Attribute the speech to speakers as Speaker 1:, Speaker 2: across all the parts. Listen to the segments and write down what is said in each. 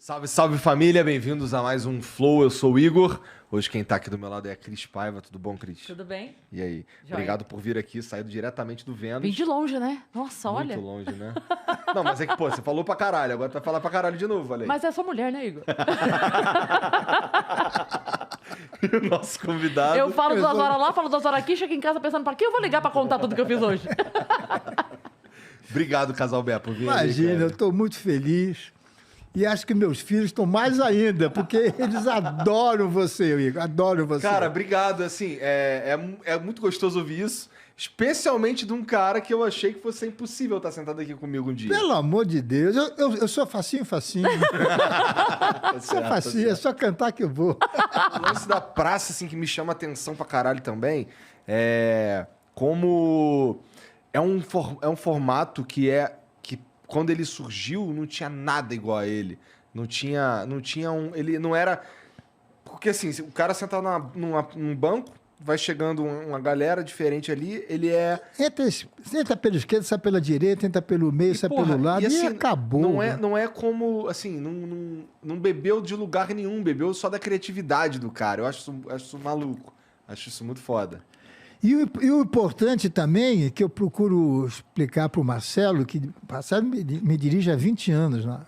Speaker 1: Salve, salve família, bem-vindos a mais um Flow, eu sou o Igor. Hoje quem tá aqui do meu lado é a Cris Paiva, tudo bom, Cris?
Speaker 2: Tudo bem?
Speaker 1: E aí?
Speaker 2: Joia.
Speaker 1: Obrigado por vir aqui, saído diretamente do Vênus.
Speaker 2: Vim de longe, né? Nossa, olha.
Speaker 1: Muito longe, né? Não, mas é que, pô, você falou pra caralho, agora tu vai falar pra caralho de novo, olha aí.
Speaker 2: Mas é só mulher, né, Igor?
Speaker 1: E o nosso convidado...
Speaker 2: Eu falo 2 horas lá, falo 2 horas aqui, chego em casa pensando, pra que eu vou ligar pra contar tudo que eu fiz hoje?
Speaker 1: Obrigado, Casal Bé, por vir
Speaker 3: Imagina,
Speaker 1: aí,
Speaker 3: eu estou muito feliz. E acho que meus filhos estão mais ainda, porque eles adoram você, Igor. Adoram você.
Speaker 1: Cara, obrigado, assim, é muito gostoso ouvir isso, especialmente de um cara que eu achei que fosse impossível estar sentado aqui comigo um dia.
Speaker 3: Pelo amor de Deus, eu sou facinho.
Speaker 1: Tá
Speaker 3: Sou
Speaker 1: certo,
Speaker 3: facinho, é só cantar que eu vou.
Speaker 1: O lance da praça, assim, que me chama atenção pra caralho também, é como é um formato que quando ele surgiu, não tinha nada igual a ele. Não tinha ele não era... Porque, assim, o cara senta num banco, vai chegando uma galera diferente ali, ele é...
Speaker 3: Entra pela esquerda, sai pela direita, entra pelo meio, sai pelo lado e
Speaker 1: assim,
Speaker 3: acabou.
Speaker 1: Não é como, assim, não bebeu de lugar nenhum, bebeu só da criatividade do cara. Eu acho isso maluco. Acho isso muito foda.
Speaker 3: E o importante também, que eu procuro explicar para o Marcelo, que o Marcelo me dirige há 20 anos. Né?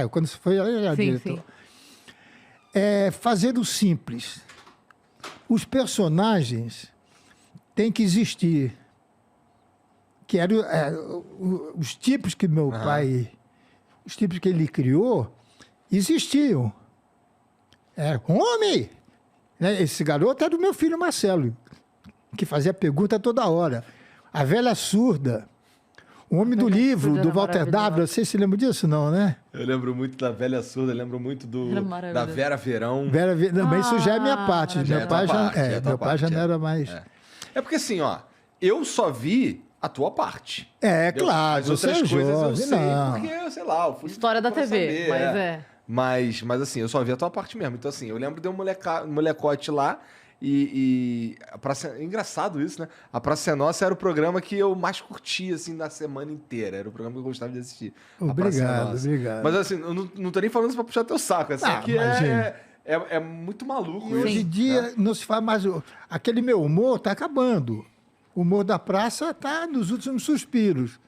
Speaker 3: Quando você foi, ele era diretor.
Speaker 2: Sim.
Speaker 3: É fazer o simples. Os personagens têm que existir. Que eram os tipos que meu pai... Os tipos que ele criou existiam. Homem! Né? Esse garoto era do meu filho Marcelo, que fazia pergunta toda hora. A velha surda. O homem do livro, do Walter W. Você se lembra disso, não, né?
Speaker 1: Eu lembro muito da Velha Surda, lembro muito da Vera Verão.
Speaker 3: Não, mas isso já é minha parte. Meu pai já não era mais...
Speaker 1: É porque assim, ó, eu só vi a tua parte.
Speaker 3: Claro,
Speaker 1: as outras
Speaker 3: você é
Speaker 1: coisas
Speaker 3: jovem,
Speaker 1: eu sei,
Speaker 3: não.
Speaker 1: porque, sei lá, eu fui
Speaker 2: História da TV,
Speaker 1: saber,
Speaker 2: mas
Speaker 1: Mas assim, eu só vi a tua parte mesmo. Então assim, eu lembro de um molecote lá e a Praça... É engraçado isso, né? A Praça é Nossa era o programa que eu mais curtia, assim, na semana inteira. Era o programa que eu gostava de assistir.
Speaker 3: Obrigado.
Speaker 1: Mas assim, eu não tô nem falando isso pra puxar teu saco. Assim, que é muito maluco.
Speaker 3: Hoje em dia não se faz mais... Aquele meu humor está acabando. O humor da praça está nos últimos suspiros.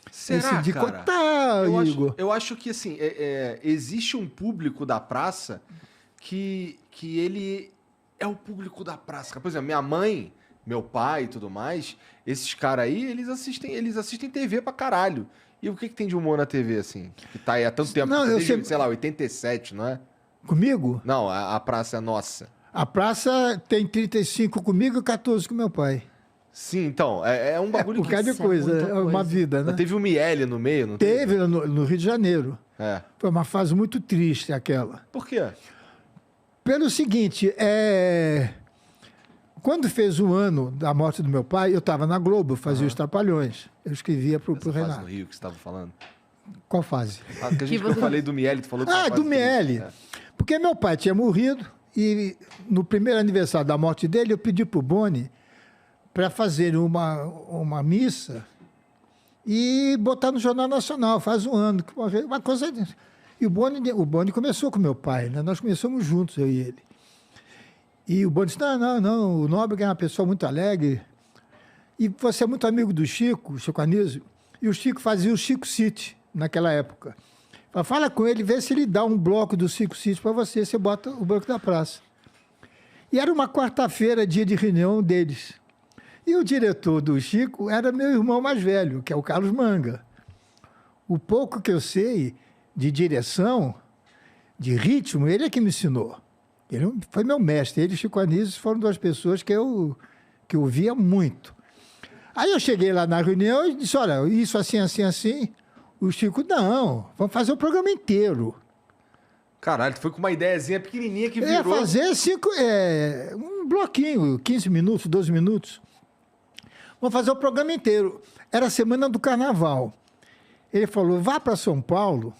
Speaker 1: Será,
Speaker 3: de
Speaker 1: cara?
Speaker 3: Contar, Igor.
Speaker 1: Eu acho que, assim, existe um público da praça que ele é o público da praça. Por exemplo, minha mãe, meu pai e tudo mais, esses caras aí, eles assistem TV pra caralho. E o que tem de humor na TV, assim? Que tá aí há tanto tempo.
Speaker 3: Não,
Speaker 1: desde, sei lá, 87, não é?
Speaker 3: Comigo?
Speaker 1: Não, a praça é nossa.
Speaker 3: A praça tem 35 comigo e 14 com meu pai.
Speaker 1: Sim, então, é um bagulho
Speaker 3: Por causa de coisa, é uma vida, né?
Speaker 1: Teve o Miele no meio, não teve?
Speaker 3: Teve no Rio de Janeiro.
Speaker 1: É.
Speaker 3: Foi uma fase muito triste aquela.
Speaker 1: Por quê?
Speaker 3: Pelo seguinte, quando fez um ano da morte do meu pai, eu estava na Globo, fazia os Trapalhões. Eu escrevia pro
Speaker 1: Essa
Speaker 3: Renato.
Speaker 1: fase no Rio que você estava falando?
Speaker 3: Qual fase?
Speaker 1: Que eu falei do Miele, tu falou que
Speaker 3: Do Miele. Porque meu pai tinha morrido e no primeiro aniversário da morte dele, eu pedi pro Boni para fazer uma missa e botar no Jornal Nacional. Faz um ano. Uma coisa... E o Boni começou com meu pai, né? Nós começamos juntos, eu e ele. E o Boni disse, não, o Nóbrega é uma pessoa muito alegre. E você é muito amigo do Chico Anísio. E o Chico fazia o Chico City naquela época. Fala com ele, vê se ele dá um bloco do Chico City para você bota o Banco da Praça. E era uma quarta-feira, dia de reunião deles. E o diretor do Chico era meu irmão mais velho, que é o Carlos Manga. O pouco que eu sei de direção, de ritmo, ele é que me ensinou. Ele foi meu mestre. Ele e Chico Anísio foram 2 pessoas que eu via muito. Aí eu cheguei lá na reunião e disse, olha, isso assim, assim, assim. O Chico, não, vamos fazer o programa inteiro.
Speaker 1: Caralho, tu foi com uma ideiazinha pequenininha que
Speaker 3: Eu ia
Speaker 1: virou...
Speaker 3: fazer um bloquinho, 15 minutos, 12 minutos. Vamos fazer o programa inteiro. Era a semana do Carnaval. Ele falou, vá para São Paulo,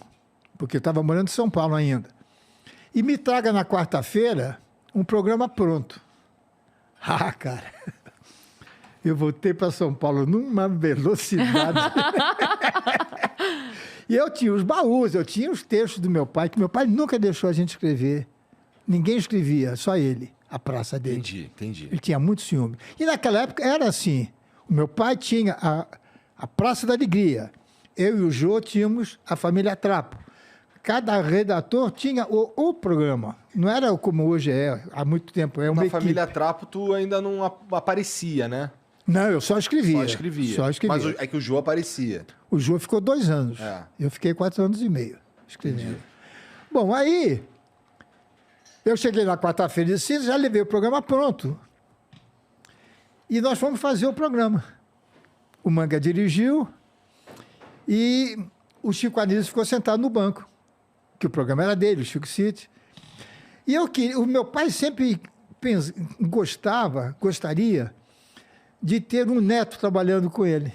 Speaker 3: porque eu estava morando em São Paulo ainda, e me traga na quarta-feira um programa pronto. Cara, eu voltei para São Paulo numa velocidade. E eu tinha os baús, eu tinha os textos do meu pai, que meu pai nunca deixou a gente escrever. Ninguém escrevia, só ele, a praça dele.
Speaker 1: Entendi.
Speaker 3: Ele tinha muito ciúme. E naquela época era assim. O meu pai tinha a Praça da Alegria. Eu e o Jô tínhamos a Família Trapo. Cada redator tinha o programa. Não era como hoje é, há muito tempo. É uma
Speaker 1: Na Família Trapo, tu ainda não aparecia, né?
Speaker 3: Não, eu só escrevia.
Speaker 1: Só escrevia. Mas é que o Jô aparecia.
Speaker 3: O Jô ficou 2 anos.
Speaker 1: É.
Speaker 3: Eu fiquei 4 anos e meio escrevendo. Bom, aí eu cheguei na quarta-feira de cinza, já levei o programa pronto. E nós fomos fazer o programa. O Manga dirigiu e o Chico Anísio ficou sentado no banco, que o programa era dele, o Chico City. E o meu pai sempre gostaria de ter um neto trabalhando com ele.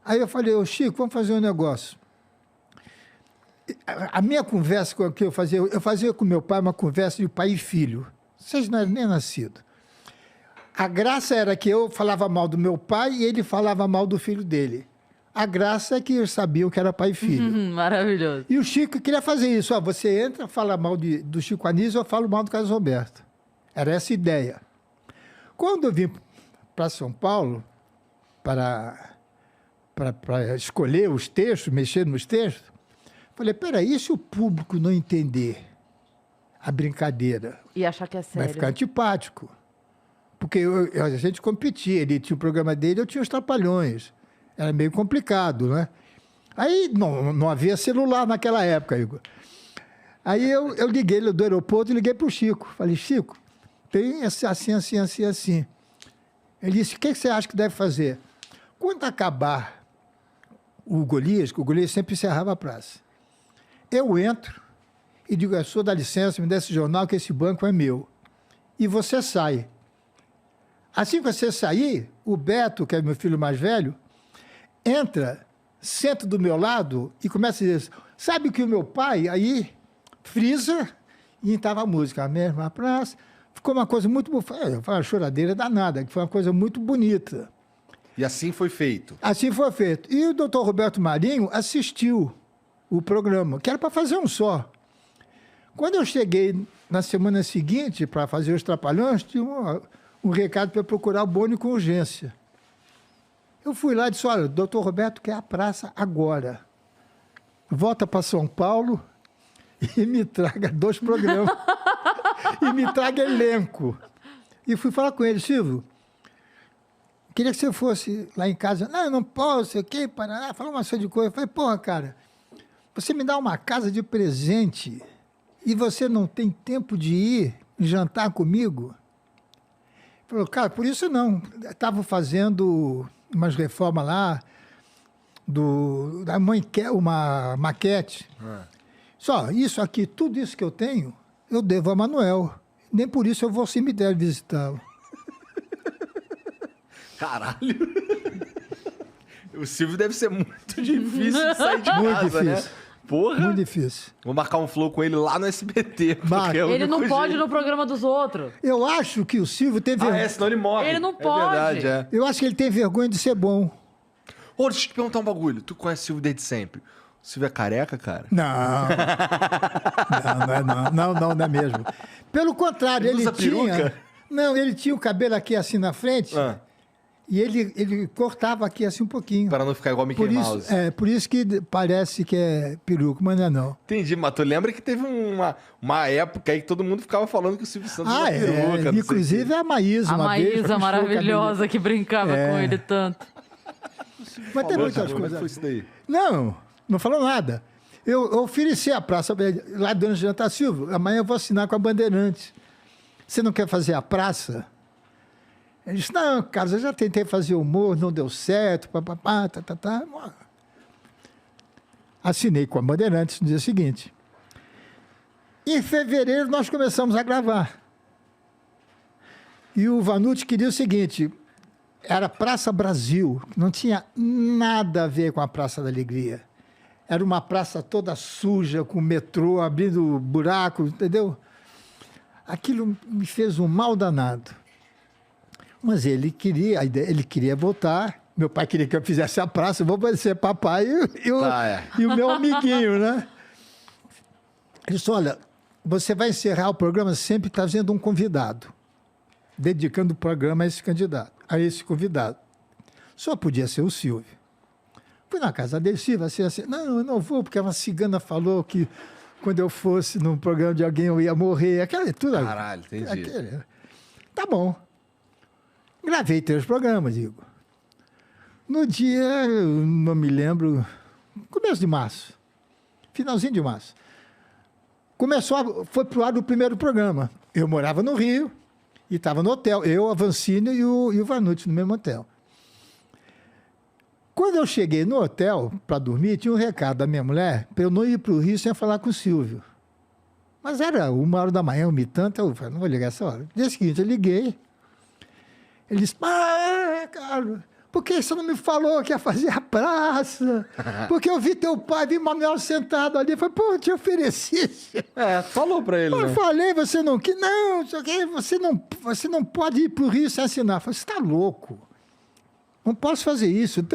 Speaker 3: Aí eu falei, ô Chico, vamos fazer um negócio. A minha conversa que eu fazia com meu pai uma conversa de pai e filho. Vocês não eram nem nascidos. A graça era que eu falava mal do meu pai e ele falava mal do filho dele. A graça é que eles sabiam que era pai e filho.
Speaker 2: Maravilhoso.
Speaker 3: E o Chico queria fazer isso. Ó, você entra, fala mal do Chico Anísio, eu falo mal do Carlos Roberto. Era essa a ideia. Quando eu vim para São Paulo, para escolher os textos, mexer nos textos, falei, peraí, e se o público não entender a brincadeira?
Speaker 2: E achar que é sério.
Speaker 3: Vai ficar antipático. Porque a gente competia, ele tinha o programa dele, eu tinha os Trapalhões. Era meio complicado, né? Aí não havia celular naquela época, Igor. Aí eu liguei do aeroporto e liguei para o Chico. Falei, Chico, tem assim. Ele disse, o que você acha que deve fazer? Quando acabar o Golias, que o Golias sempre encerrava a praça, eu entro e digo, eu sou, dá licença, me dá esse jornal que esse banco é meu. E você sai. Assim que você sair, o Beto, que é meu filho mais velho, entra, senta do meu lado e começa a dizer, sabe que o meu pai, aí, frisa, e estava a música, a mesma praça. Ficou uma coisa muito... Foi uma choradeira danada, que foi uma coisa muito bonita.
Speaker 1: E assim foi feito.
Speaker 3: Assim foi feito. E o doutor Roberto Marinho assistiu o programa, que era para fazer um só. Quando eu cheguei na semana seguinte para fazer os Trapalhões, tinha um recado para procurar o Boni com urgência. Eu fui lá e disse, olha, o doutor Roberto quer a praça agora. Volta para São Paulo e me traga 2 programas. E me traga elenco. E fui falar com ele, Silvio, queria que você fosse lá em casa. Não, eu não posso, sei o quê, Paraná. Falou uma série de coisas. Eu falei, porra, cara, você me dá uma casa de presente e você não tem tempo de ir jantar comigo? Ele falou, cara, por isso não. Estava fazendo umas reformas lá, uma maquete. Só, isso aqui, tudo isso que eu tenho, eu devo a Manuel. Nem por isso eu vou ao cemitério visitá-lo.
Speaker 1: Caralho. O Silvio deve ser muito difícil de sair de
Speaker 3: Muito
Speaker 1: casa, né?
Speaker 3: difícil.
Speaker 1: Porra.
Speaker 3: Muito difícil.
Speaker 1: Vou marcar um flow com ele lá no SBT.
Speaker 3: Marca.
Speaker 1: É o
Speaker 2: Ele não
Speaker 1: único
Speaker 2: pode ir
Speaker 1: jeito.
Speaker 2: no programa dos outros.
Speaker 3: Eu acho que o Silvio tem vergonha.
Speaker 1: Senão ele morre.
Speaker 2: Ele não pode.
Speaker 1: É verdade, é.
Speaker 3: Eu acho que ele tem vergonha de ser bom.
Speaker 1: Ô, deixa eu te perguntar um bagulho. Tu conhece o Silvio desde sempre? O Silvio é careca, cara?
Speaker 3: Não. Não é mesmo. Pelo contrário,
Speaker 1: Ele usa
Speaker 3: tinha...
Speaker 1: peruca?
Speaker 3: Não, ele tinha o cabelo aqui assim na frente e ele cortava aqui assim um pouquinho.
Speaker 1: Para não ficar igual Mickey Mouse.
Speaker 3: Por isso que parece que é peruca, mas não é não.
Speaker 1: Entendi, mas tu lembra que teve uma época aí que todo mundo ficava falando que o Silvio Santos usa peruca. não sei
Speaker 3: Inclusive
Speaker 1: o quê.
Speaker 3: a Maísa,
Speaker 2: A
Speaker 3: uma vez,
Speaker 2: Maísa
Speaker 3: puxou o
Speaker 2: maravilhosa que brincava com ele tanto.
Speaker 3: cabelo. Mas tem
Speaker 1: Falou,
Speaker 3: muitas
Speaker 1: cara, como é que
Speaker 3: coisas.
Speaker 1: foi isso daí?
Speaker 3: Não falou nada. Eu ofereci a praça lá do jantar, Silvio, amanhã eu vou assinar com a Bandeirantes. Você não quer fazer a praça? Ele disse, não, Carlos, eu já tentei fazer humor, não deu certo, papapá, tá. Assinei com a Bandeirantes no dia seguinte. Em fevereiro, nós começamos a gravar. E o Vanucci queria o seguinte, era Praça Brasil, não tinha nada a ver com a Praça da Alegria. Era uma praça toda suja, com metrô, abrindo buraco, entendeu? Aquilo me fez um mal danado. Mas ele queria voltar. Meu pai queria que eu fizesse a praça, eu vou ser papai e o meu amiguinho, né? Ele disse, olha, você vai encerrar o programa sempre trazendo um convidado, dedicando o programa a esse candidato, a esse convidado. Só podia ser o Silvio. Fui na casa dele, Silvio, assim, não, eu não vou, porque uma cigana falou que quando eu fosse num programa de alguém eu ia morrer. Tudo.
Speaker 1: Caralho, entendi.
Speaker 3: Tá bom. Gravei 3 programas, Igor. No dia, eu não me lembro, começo de março, finalzinho de março, foi pro ar o primeiro programa. Eu morava no Rio e estava no hotel, eu, a Vancini e o Vanucci no mesmo hotel. Quando eu cheguei no hotel para dormir, tinha um recado da minha mulher para eu não ir para o Rio sem falar com o Silvio. Mas era 1h da manhã, 1h30, eu falei, não vou ligar essa hora. No dia seguinte, eu liguei. Ele disse, cara, por que você não me falou que ia fazer a praça? Porque eu vi teu pai, vi Manuel sentado ali. Eu falei, pô, eu te ofereci.
Speaker 1: Falou pra ele,
Speaker 3: Eu
Speaker 1: né?
Speaker 3: falei, você não quis. Não, você não pode ir para o Rio sem assinar. Eu falei, você está louco. Não posso fazer isso.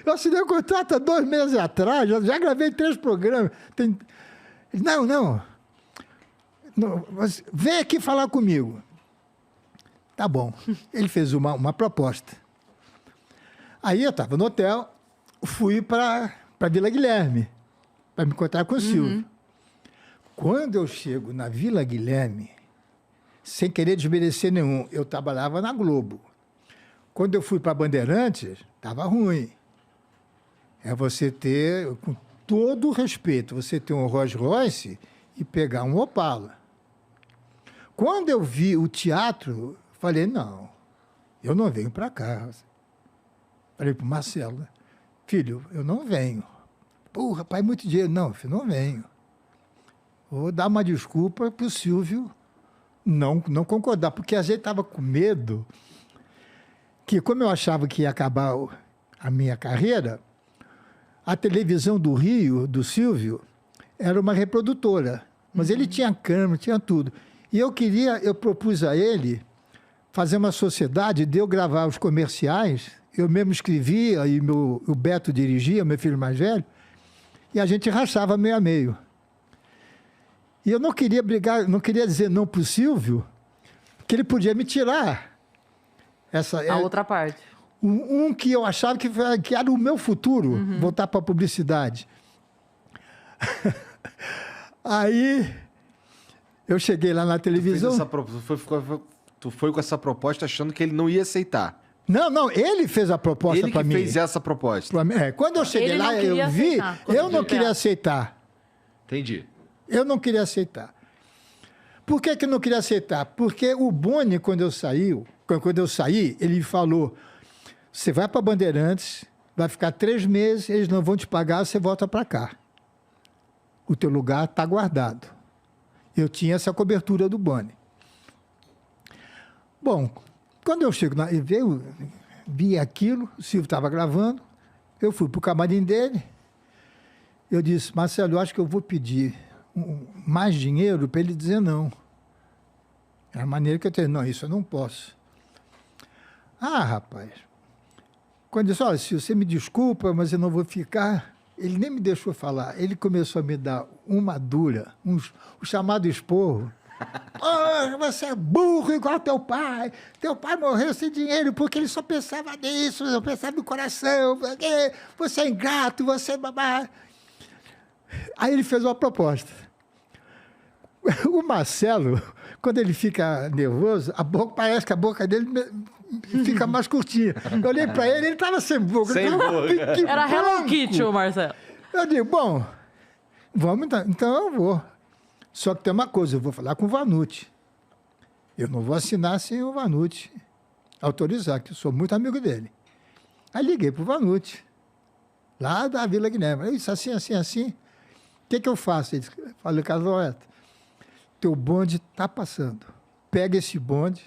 Speaker 3: Eu assinei o contrato há 2 meses atrás, já gravei 3 programas. Não. Vem aqui falar comigo. Tá bom. Ele fez uma proposta. Aí eu estava no hotel, fui para Vila Guilherme, para me encontrar com o Silvio. Quando eu chego na Vila Guilherme, sem querer desmerecer nenhum, eu trabalhava na Globo. Quando eu fui para Bandeirantes, estava ruim. É você ter, com todo o respeito, você ter um Rolls Royce e pegar um Opala. Quando eu vi o teatro, falei, não, eu não venho para cá. Falei para o Marcelo, filho, eu não venho. Pô, rapaz, muito dinheiro. Não, filho, não venho. Vou dar uma desculpa para o Silvio não concordar, porque a gente estava com medo que, como eu achava que ia acabar a minha carreira, a televisão do Rio, do Silvio, era uma reprodutora. Mas ele tinha câmera, tinha tudo. E eu propus a ele fazer uma sociedade de eu gravar os comerciais, eu mesmo escrevia e o Beto dirigia, meu filho mais velho, e a gente rachava meio a meio. E eu não queria brigar, não queria dizer não para o Silvio, que ele podia me tirar
Speaker 2: A outra parte.
Speaker 3: Um que eu achava que era o meu futuro, voltar para a publicidade. Aí eu cheguei lá na televisão.
Speaker 1: Tu foi com essa proposta achando que ele não ia aceitar.
Speaker 3: Não, ele fez a proposta para mim.
Speaker 1: Ele que fez essa proposta.
Speaker 3: Quando eu cheguei lá, eu vi, eu não queria aceitar.
Speaker 1: Entendi.
Speaker 3: Eu não queria aceitar. Por que eu não queria aceitar? Porque o Boni, quando eu saí, ele falou, você vai para Bandeirantes, vai ficar 3 meses, eles não vão te pagar, você volta para cá. O teu lugar está guardado. Eu tinha essa cobertura do Boni. Bom, quando eu chego vi aquilo, o Silvio estava gravando, eu fui para o camarim dele, eu disse, Marcelo, eu acho que eu vou pedir mais dinheiro para ele dizer não. É a maneira que eu tenho. Não, isso eu não posso. Ah, rapaz. Quando eu disse, olha, se você me desculpa, mas eu não vou ficar, ele nem me deixou falar. Ele começou a me dar uma dura, o chamado esporro. Oh, você é burro igual teu pai. Teu pai morreu sem dinheiro porque ele só pensava nisso, só pensava no coração. Você é ingrato, você é babá. Aí ele fez uma proposta. O Marcelo, quando ele fica nervoso, parece que a boca dele fica mais curtinha. Eu olhei para ele estava sem boca.
Speaker 1: Sem boca.
Speaker 2: Era Hello Kitty, o Marcelo.
Speaker 3: Eu digo, bom, vamos então eu vou. Só que tem uma coisa, eu vou falar com o Vanucci. Eu não vou assinar sem o Vanucci autorizar, que eu sou muito amigo dele. Aí liguei para o Vanucci, lá da Vila Guilherme. Eu disse, assim. O que eu faço? Ele falou, Carlos, teu bonde está passando. Pega esse bonde,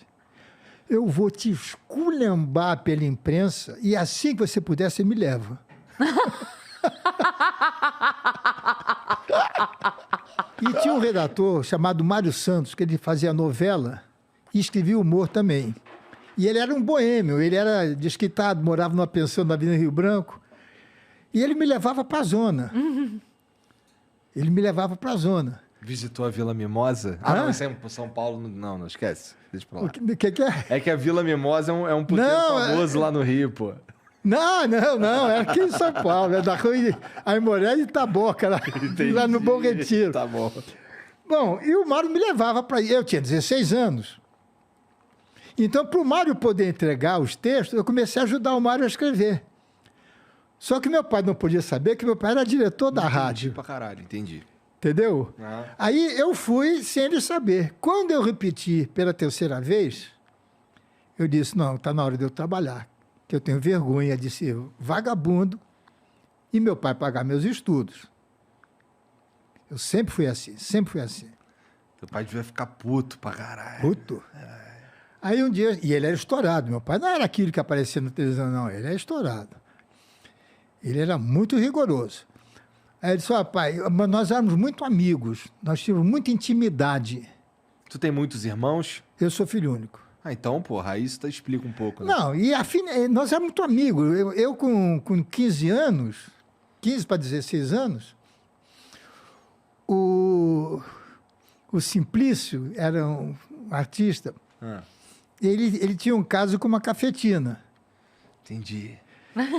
Speaker 3: eu vou te esculhambar pela imprensa e assim que você puder, você me leva. E tinha um redator chamado Mário Santos, que ele fazia novela e escrevia humor também. E ele era um boêmio, ele era desquitado, morava numa pensão na Avenida Rio Branco. E ele me levava para a zona. Ele me levava para a zona.
Speaker 1: Visitou a Vila Mimosa?
Speaker 3: Ah?
Speaker 1: Não, isso é em São Paulo. Não esquece. Deixa pra lá.
Speaker 3: O que é?
Speaker 1: É que a Vila Mimosa é um puteiro
Speaker 3: Não,
Speaker 1: famoso lá no Rio, pô.
Speaker 3: Não, é aqui em São Paulo, é da rua Aimoré de Taboca, lá no Bom Retiro.
Speaker 1: Tá bom.
Speaker 3: Bom, e o Mário me levava para ir. Eu tinha 16 anos. Então, para o Mário poder entregar os textos, eu comecei a ajudar o Mário a escrever. Só que meu pai não podia saber que meu pai era diretor da rádio.
Speaker 1: Pra caralho, entendi.
Speaker 3: Entendeu?
Speaker 1: Ah.
Speaker 3: Aí eu fui sem ele saber. Quando eu repeti pela terceira vez, eu disse, não, está na hora de eu trabalhar. Que eu tenho vergonha de ser vagabundo e meu pai pagar meus estudos. Eu sempre fui assim, sempre fui assim.
Speaker 1: Teu pai devia ficar puto pra caralho.
Speaker 3: Puto. Aí um dia, e ele era estourado, meu pai não era aquilo que aparecia na televisão, não, ele era estourado. Ele era muito rigoroso. Aí ele disse, ó, pai, mas nós éramos muito amigos, nós tínhamos muita intimidade.
Speaker 1: Tu tem muitos irmãos?
Speaker 3: Eu sou filho único.
Speaker 1: Ah, então, porra, aí isso explica um pouco, né?
Speaker 3: Não, e nós éramos muito amigos. Eu com 15 anos, 15 para 16 anos, o Simplício era um artista, ele tinha um caso com uma cafetina.
Speaker 1: Entendi.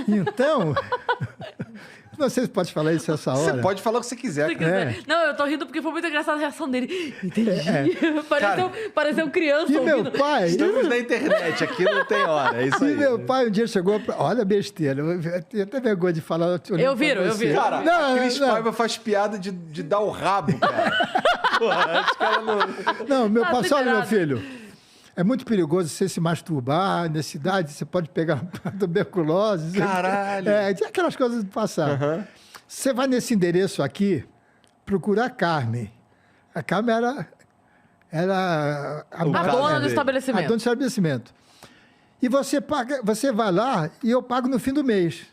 Speaker 3: Então, não sei se pode falar isso essa hora.
Speaker 1: Você pode falar o que você quiser,
Speaker 2: Se
Speaker 1: cara.
Speaker 2: quiser. Não, eu tô rindo porque foi muito engraçada a reação dele. Entendi.
Speaker 1: Cara,
Speaker 2: pareceu criança
Speaker 3: E
Speaker 2: ouvindo.
Speaker 3: meu pai...
Speaker 1: Estamos na internet, aqui não tem hora, é isso
Speaker 3: E
Speaker 1: aí.
Speaker 3: meu pai um dia chegou pra... Olha a besteira, eu tenho até vergonha de falar.
Speaker 2: Eu viro.
Speaker 1: Cara,
Speaker 3: Não,
Speaker 1: a Cris
Speaker 3: não.
Speaker 1: Paiva faz piada de dar o rabo, cara. Porra, acho que ela não...
Speaker 3: Não, meu
Speaker 2: Tá
Speaker 3: pai, olha, meu
Speaker 2: liberado.
Speaker 3: filho, é muito perigoso você se masturbar nessa idade, você pode pegar tuberculose.
Speaker 1: Caralho.
Speaker 3: Tinha aquelas coisas do passado. Você vai nesse endereço aqui, procurar a Carmen. A Carmen era
Speaker 2: A
Speaker 3: madre
Speaker 2: dona do
Speaker 3: dele.
Speaker 2: estabelecimento.
Speaker 3: A dona do estabelecimento. E você vai lá e eu pago no fim do mês.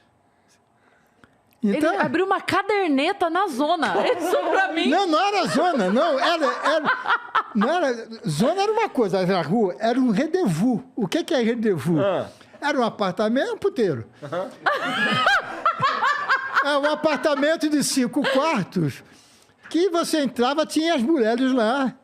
Speaker 3: Então,
Speaker 2: Ele abriu uma caderneta na zona. Isso pra mim.
Speaker 3: não era zona, não. Não era, zona era uma coisa, era rua, era um rendezvous. O que é rendezvous? Era um apartamento, um puteiro. É um apartamento de 5 quartos que você entrava, tinha as mulheres lá.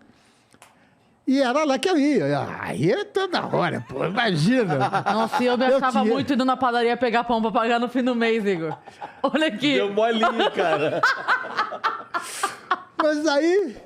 Speaker 3: E era lá que eu ia. Aí é toda hora, pô, imagina.
Speaker 2: Nossa, eu me achava
Speaker 3: tinha-
Speaker 2: muito indo na padaria pegar pão pra pagar no fim do mês, Igor. Olha aqui.
Speaker 1: Deu molinho, cara.
Speaker 3: Mas aí